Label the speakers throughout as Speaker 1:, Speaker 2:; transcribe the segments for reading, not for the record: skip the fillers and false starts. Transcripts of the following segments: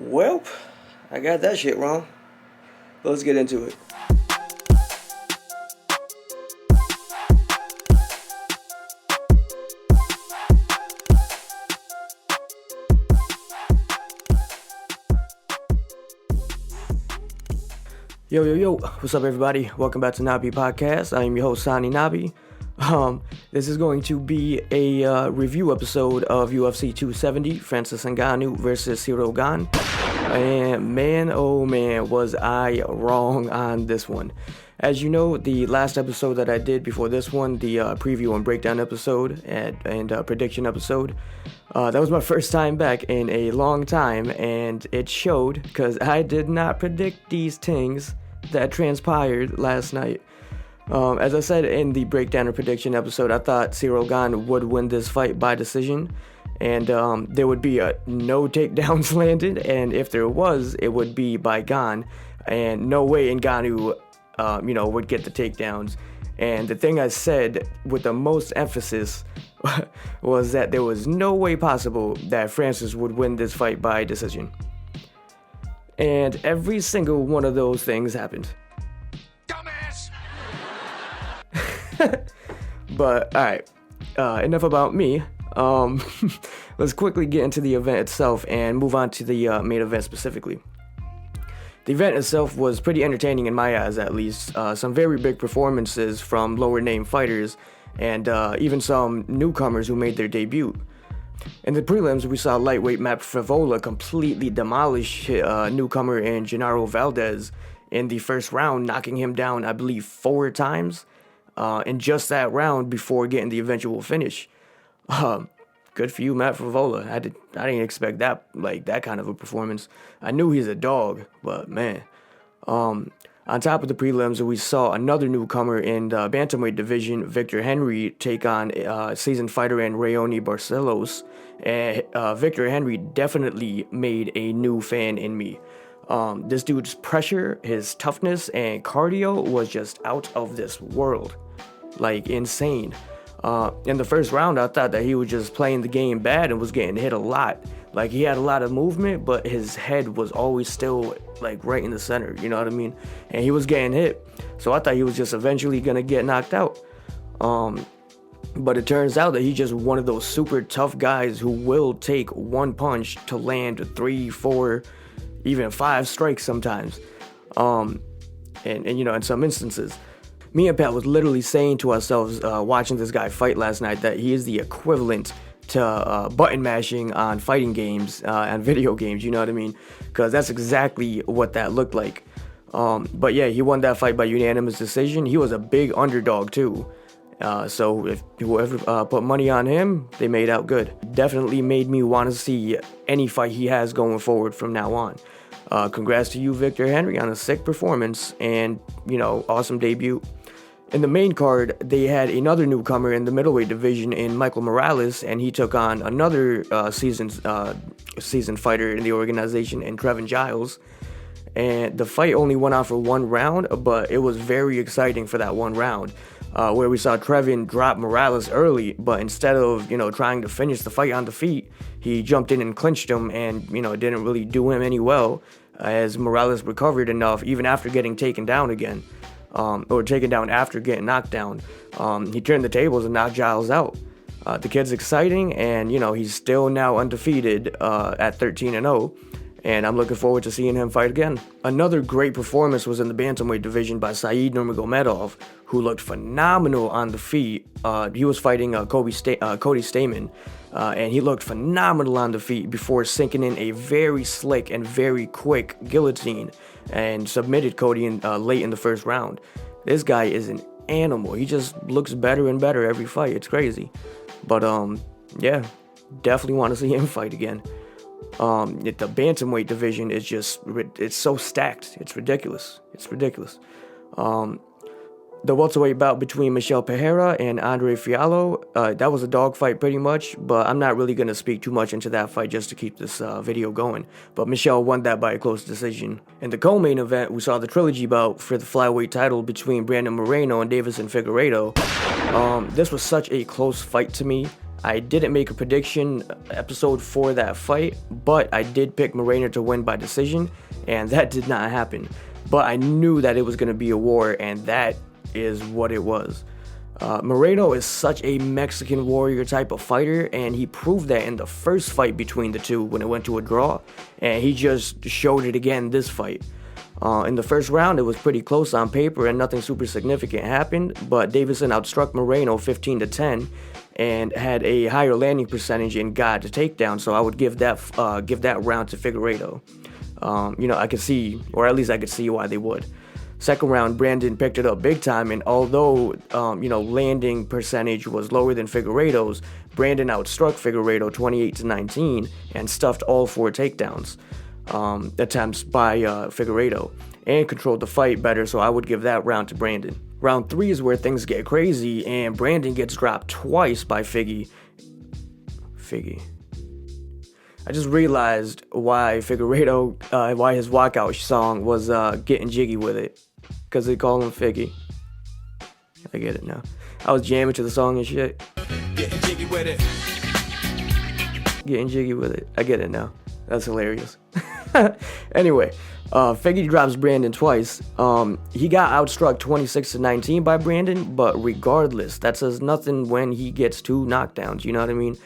Speaker 1: Well, I got that shit wrong. Let's get into it. Yo, what's up everybody? Welcome back to Nahh Podcast. I am your host, Nahh. This is going to be a review episode of UFC 270, Francis Ngannou versus Ciryl Gane. And man, oh man, was I wrong on this one. As you know, the last episode that I did before this one, the preview and breakdown episode and prediction episode, that was my first time back in a long time, and it showed because I did not predict these things that transpired last night. As I said in the breakdown and prediction episode, I thought Ciryl Gane would win this fight by decision, and there would be no takedowns landed, and if there was, it would be by Gane, and no way Ngannou, would get the takedowns. And the thing I said with the most emphasis was that there was no way possible that Francis would win this fight by decision. And every single one of those things happened. Dumbass! But, alright. Enough about me. Let's quickly get into the event itself and move on to the main event specifically. The event itself was pretty entertaining in my eyes, at least. Some very big performances from lower name fighters and even some newcomers who made their debut. In the prelims, we saw lightweight Matt Frevola completely demolish newcomer in Genaro Valdez in the first round, knocking him down, I believe, 4 times in just that round before getting the eventual finish. Good for you, Matt Frevola. I didn't expect that kind of a performance. I knew he's a dog, but man. On top of the prelims, we saw another newcomer in the bantamweight division, Victor Henry, take on seasoned fighter and Raoni Barcelos. And Victor Henry definitely made a new fan in me. This dude's pressure, his toughness, and cardio was just out of this world. Like, insane. In the first round, I thought that he was just playing the game bad and was getting hit a lot. Like, he had a lot of movement, but his head was always still, like, right in the center, you know what I mean? And he was getting hit, so I thought he was just eventually gonna get knocked out. But it turns out that he's just one of those super tough guys who will take one punch to land 3, 4, even 5 strikes sometimes. And in some instances. Me and Pat was literally saying to ourselves, watching this guy fight last night, that he is the equivalent to button mashing on fighting games and video games, you know what I mean? Because that's exactly what that looked like. But yeah, he won that fight by unanimous decision. He was a big underdog too. So if whoever put money on him, they made out good. Definitely made me want to see any fight he has going forward from now on. Congrats to you, Victor Henry, on a sick performance and, awesome debut. In the main card, they had another newcomer in the middleweight division in Michael Morales, and he took on another seasoned fighter in the organization in Trevin Giles. And the fight only went on for 1 round, but it was very exciting for that 1 round, where we saw Trevin drop Morales early, but instead of, trying to finish the fight on the feet, he jumped in and clinched him and, didn't really do him any well, as Morales recovered enough even after getting taken down again. Or taken down after getting knocked down. He turned the tables and knocked Giles out. The kid's exciting, and he's still now undefeated at 13-0, and I'm looking forward to seeing him fight again. Another great performance was in the bantamweight division by Said Nurmagomedov, who looked phenomenal on the feet. He was fighting Cody Stamen, and he looked phenomenal on the feet before sinking in a very slick and very quick guillotine and submitted Cody late in the first round. This guy is an animal. He just looks better and better every fight. It's crazy. But yeah, definitely want to see him fight again. The bantamweight division is it's so stacked. It's ridiculous. The welterweight bout between Michel Pereira and Andre Fiallo, that was a dogfight pretty much, but I'm not really going to speak too much into that fight just to keep this video going. But Michel won that by a close decision. In the co-main event, we saw the trilogy bout for the flyweight title between Brandon Moreno and Davison Figueiredo. This was such a close fight to me. I didn't make a prediction episode for that fight, but I did pick Moreno to win by decision, and that did not happen. But I knew that it was going to be a war, and that is what it was. Moreno is such a Mexican warrior type of fighter, and he proved that in the first fight between the two when it went to a draw, and he just showed it again this fight. In the first round, it was pretty close on paper and nothing super significant happened, but Davison outstruck Moreno 15-10 and had a higher landing percentage and got a takedown, so I would give that round to Figueiredo. I could see, or at least I could see why they would. Second round, Brandon picked it up big time, and although, landing percentage was lower than Figueiredo's, Brandon outstruck Figueiredo 28-19 and stuffed all 4 takedowns attempts by Figueiredo and controlled the fight better, so I would give that round to Brandon. Round 3 is where things get crazy, and Brandon gets dropped twice by Figgy. I just realized why Figueiredo, why his walkout song was Getting Jiggy With It, because they call him Figgy. I get it now. I was jamming to the song and shit. Getting jiggy with it. Getting jiggy with it. I get it now. That's hilarious. Anyway, Figgy drops Brandon twice. He got outstruck 26-19 by Brandon, but regardless, that says nothing when he gets 2 knockdowns, you know what I mean?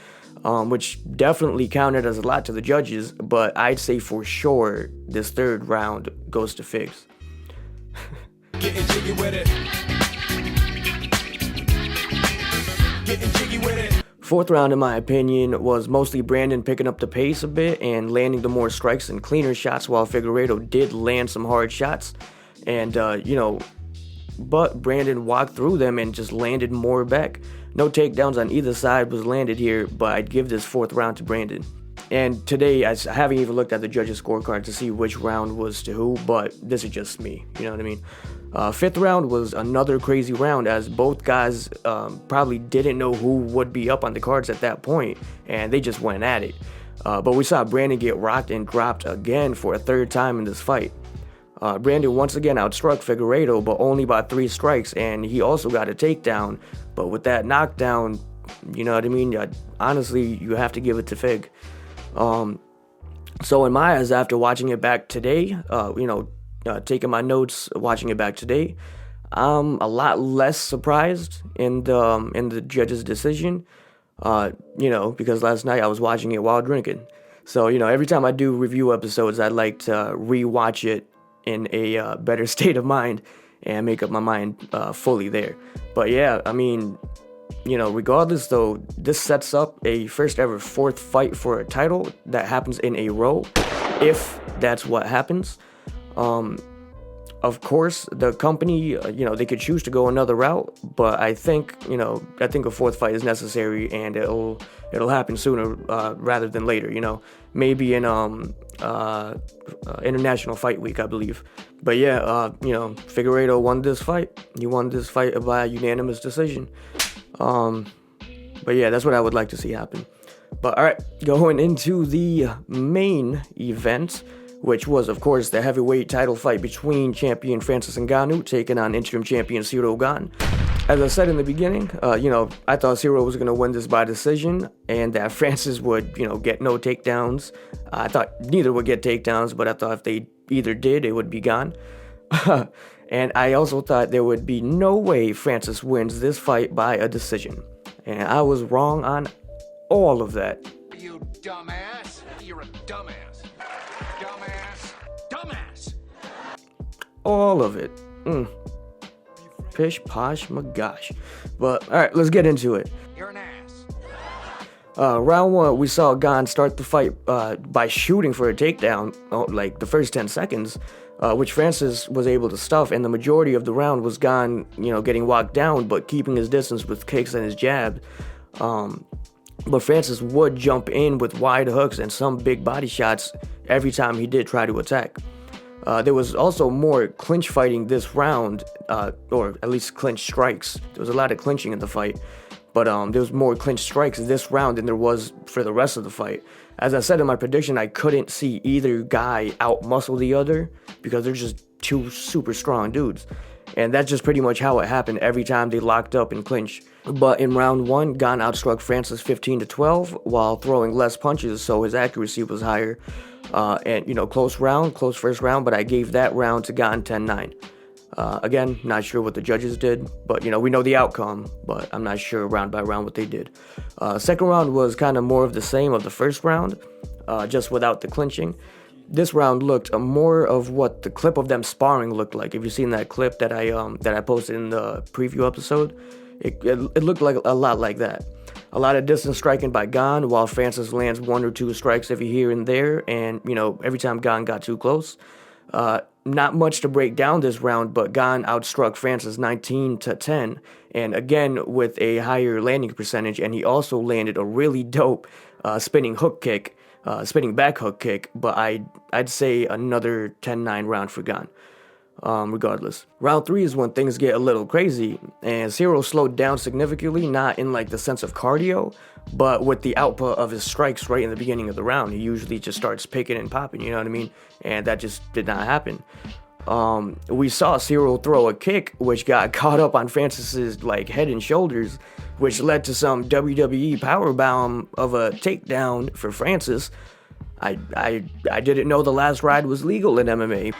Speaker 1: Which definitely counted as a lot to the judges, but I'd say for sure this third round goes to Figs. Getting jiggy with it. Getting jiggy with it. Fourth round, in my opinion, was mostly Brandon picking up the pace a bit and landing the more strikes and cleaner shots, while Figueiredo did land some hard shots. And, but Brandon walked through them and just landed more back. No takedowns on either side was landed here, but I'd give this fourth round to Brandon. And today, I haven't even looked at the judges' scorecard to see which round was to who, but this is just me, you know what I mean? Fifth round was another crazy round, as both guys probably didn't know who would be up on the cards at that point, and they just went at it. But we saw Brandon get rocked and dropped again for a third time in this fight. Brandon once again outstruck Figueiredo, but only by 3 strikes, and he also got a takedown. But with that knockdown, you know what I mean? Honestly, you have to give it to Fig. So in my eyes, after watching it back today, taking my notes, watching it back today, I'm a lot less surprised in the judge's decision, because last night I was watching it while drinking. So, every time I do review episodes, I like to rewatch it in a better state of mind and make up my mind fully there. But yeah, I mean, regardless though, this sets up a first ever 4th fight for a title that happens in a row, if that's what happens. Of course, the company, they could choose to go another route, but I think a 4th fight is necessary, and it'll happen sooner rather than later. Maybe in International Fight Week, I believe. But yeah, Figueiredo won this fight. He won this fight by unanimous decision. But yeah, that's what I would like to see happen. But all right, going into the main event, which was, of course, the heavyweight title fight between champion Francis Ngannou taking on interim champion Ciryl Gane. As I said in the beginning, I thought Ciryl was going to win this by decision, and that Francis would, get no takedowns. I thought neither would get takedowns, but I thought if they either did, it would be Gane. And I also thought there would be no way Francis wins this fight by a decision. And I was wrong on all of that.
Speaker 2: You dumbass. You're a dumbass. Dumbass.
Speaker 1: All of it. Pish, posh, my gosh. But, alright, let's get into it.
Speaker 2: You're an ass.
Speaker 1: Round 1, we saw Gane start the fight by shooting for a takedown, like the first 10 seconds, which Francis was able to stuff, and the majority of the round was Gane, getting walked down, but keeping his distance with kicks and his jab. But Francis would jump in with wide hooks and some big body shots every time he did try to attack. There was also more clinch fighting this round, or at least clinch strikes. There was a lot of clinching in the fight, but there was more clinch strikes this round than there was for the rest of the fight. As I said in my prediction, I couldn't see either guy out-muscle the other because they're just 2 super strong dudes. And that's just pretty much how it happened every time they locked up in clinch. But in round 1, Gane outstruck Francis 15-12 while throwing less punches, so his accuracy was higher. And, close first round, but I gave that round to Gane 10-9. Again, not sure what the judges did, but, we know the outcome, but I'm not sure round by round what they did. Second round was kind of more of the same of the first round, just without the clinching. This round looked more of what the clip of them sparring looked like. If you've seen that clip that I posted in the preview episode, it looked like a lot like that. A lot of distance striking by Gane, while Francis lands 1 or 2 strikes every here and there, and every time Gane got too close. Not much to break down this round, but Gane outstruck Francis 19-10, and again with a higher landing percentage, and he also landed a really dope spinning back hook kick, but I'd say another 10-9 round for Gane. Regardless. Round 3 is when things get a little crazy, and Ciryl slowed down significantly, not in like the sense of cardio, but with the output of his strikes right in the beginning of the round. He usually just starts picking and popping, you know what I mean? And that just did not happen. We saw Ciryl throw a kick, which got caught up on Francis's like head and shoulders, which led to some WWE powerbomb of a takedown for Francis. I didn't know the last ride was legal in MMA.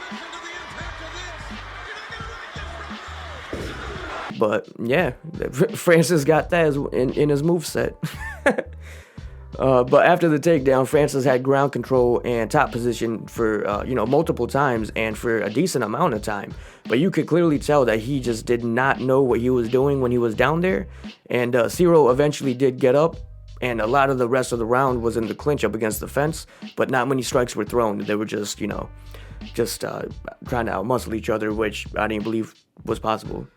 Speaker 1: But yeah, Francis got that in his moveset. But after the takedown, Francis had ground control and top position for multiple times and for a decent amount of time. But you could clearly tell that he just did not know what he was doing when he was down there. And Ciryl eventually did get up, and a lot of the rest of the round was in the clinch up against the fence. But not many strikes were thrown. They were just trying to outmuscle each other, which I didn't believe was possible.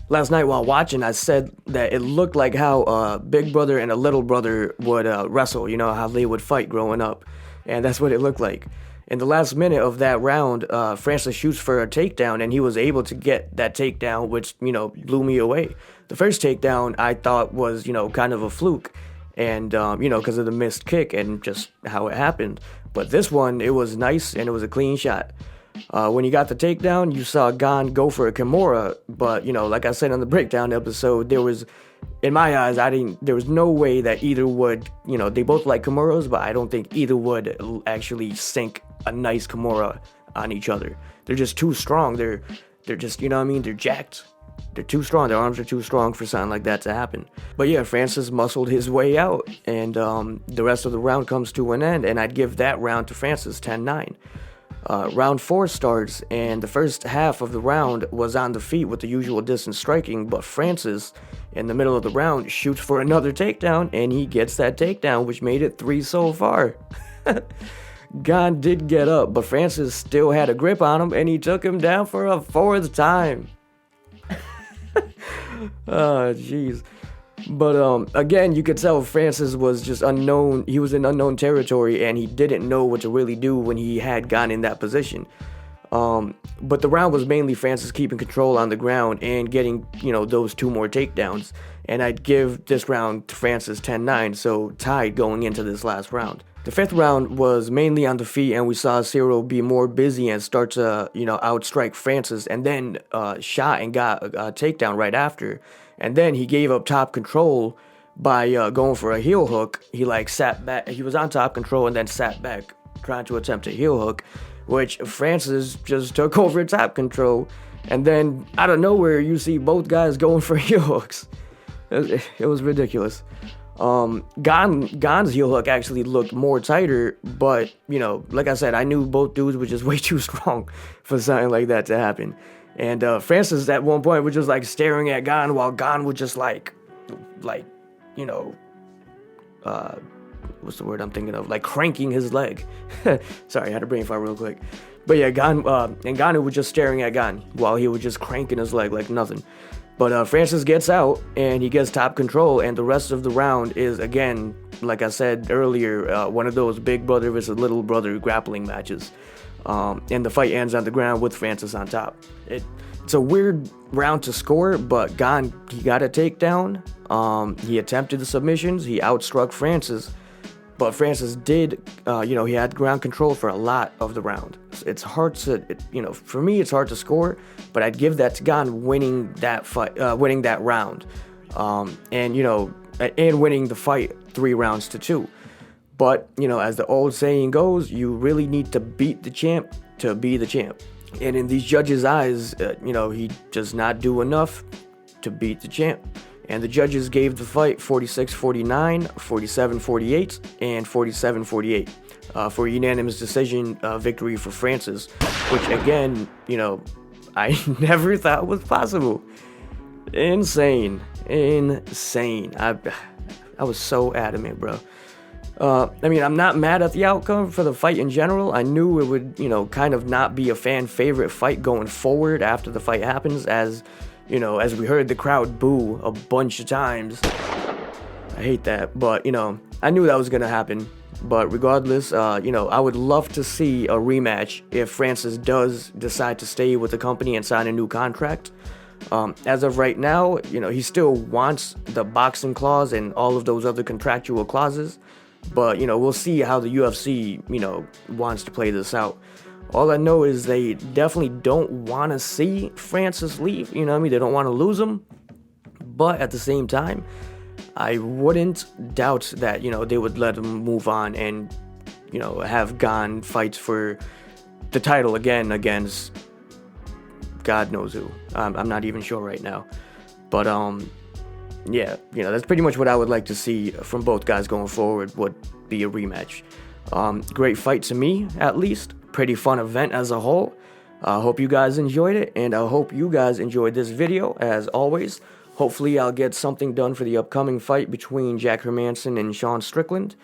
Speaker 1: Last night while watching, I said that it looked like how a big brother and a little brother would wrestle, how they would fight growing up. And that's what it looked like. In the last minute of that round, Francis shoots for a takedown, and he was able to get that takedown, which, blew me away. The first takedown I thought was, kind of a fluke, and, because of the missed kick and just how it happened. But this one, it was nice, and it was a clean shot. When you got the takedown, you saw Gane go for a Kimura, but, like I said on the breakdown episode, there was, in my eyes, there was no way that either would, they both like Kimuras, but I don't think either would actually sink a nice Kimura on each other. They're just too strong. They're just, they're jacked. They're too strong. Their arms are too strong for something like that to happen. But yeah, Francis muscled his way out, and the rest of the round comes to an end, and I'd give that round to Francis 10-9. Round 4 starts, and the first half of the round was on the feet with the usual distance striking, but Francis, in the middle of the round, shoots for another takedown, and he gets that takedown, which made it 3 so far. Gane did get up, but Francis still had a grip on him, and he took him down for a 4th time. Oh, jeez. But again, you could tell Francis was just unknown. He was in unknown territory, and he didn't know what to really do when he had gotten in that position. But the round was mainly Francis keeping control on the ground and getting, those 2 more takedowns. And I'd give this round to Francis 10-9, so tied going into this last round. The 5th round was mainly on the feet, and we saw Ciryl be more busy and start to, outstrike Francis, and then shot and got a takedown right after. And then he gave up top control by going for a heel hook. He sat back. He was on top control and then sat back trying to attempt a heel hook, which Francis just took over top control. And then out of nowhere, you see both guys going for heel hooks. It was ridiculous. Gane's heel hook actually looked more tighter, but, like I said, I knew both dudes were just way too strong for something like that to happen. And Francis at one point was just staring at Gane while Gane was just what's the word I'm thinking of? Cranking his leg. Sorry, I had a brain fart real quick. But yeah, Gane was just staring at Gane while he was just cranking his leg like nothing. But Francis gets out, and he gets top control, and the rest of the round is, again, like I said earlier, one of those big brother versus little brother grappling matches. And the fight ends on the ground with Francis on top. It's a weird round to score, but Gane, he got a takedown. He attempted the submissions. He outstruck Francis. But Francis did, he had ground control for a lot of the round. It's hard to, for me, it's hard to score, but I'd give that to Gane winning that fight, winning that round. and winning the fight 3 rounds to 2. But as the old saying goes, you really need to beat the champ to be the champ. And in these judges' eyes, he does not do enough to beat the champ. And the judges gave the fight 46-49, 47-48, and 47-48 for a unanimous decision victory for Francis, which again, I never thought was possible. Insane. I was so adamant, bro. I'm not mad at the outcome for the fight in general. I knew it would, kind of not be a fan favorite fight going forward after the fight happens, as we heard the crowd boo a bunch of times. I hate that, but, I knew that was going to happen. But regardless, I would love to see a rematch if Francis does decide to stay with the company and sign a new contract. As of right now, he still wants the boxing clause and all of those other contractual clauses. But, we'll see how the UFC, wants to play this out. All I know is they definitely don't want to see Francis leave, They don't want to lose him. But at the same time, I wouldn't doubt that, they would let him move on and, have Gane fight for the title again against God knows who. I'm not even sure right now. But, yeah, that's pretty much what I would like to see from both guys going forward, would be a rematch. Great fight to me, at least. Pretty fun event as a whole. I hope you guys enjoyed it, and I hope you guys enjoyed this video, as always. Hopefully, I'll get something done for the upcoming fight between Jack Hermansson and Sean Strickland,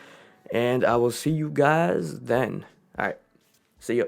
Speaker 1: and I will see you guys then. Alright, see ya.